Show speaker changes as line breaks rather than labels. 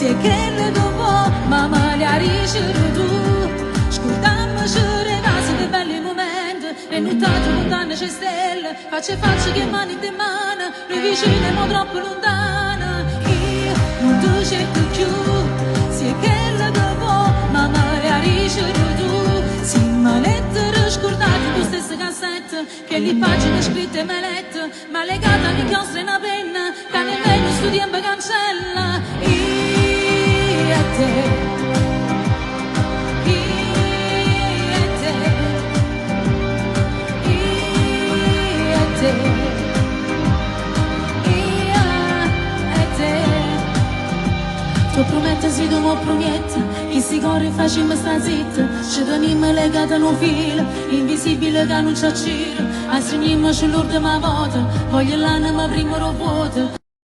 e kelle dopo, mamma li ha ricevuto. Scordammo le case dei belli momenti, e notato lontane c'è stelle, faccia che mani in mano, noi vicine ma troppo lontane. Io non ti cerco più, se e kelle dopo, mamma li ha ricevuto. Sì, ma lettere scordate con stesse cassette, che le pagine scritte me lette, ma legate all'inchiostro e una penna, che nemmeno studiamo cancella. Io e te, io e te, io e te, io e te. Tu prometti, sì, tu mi prometti, che si corre facciamo sta zitta, ci teniamo legati a un filo, invisibile che non ci accira, a stringiamo sull'ultima volta, voglio l'anima prima lo vuoto.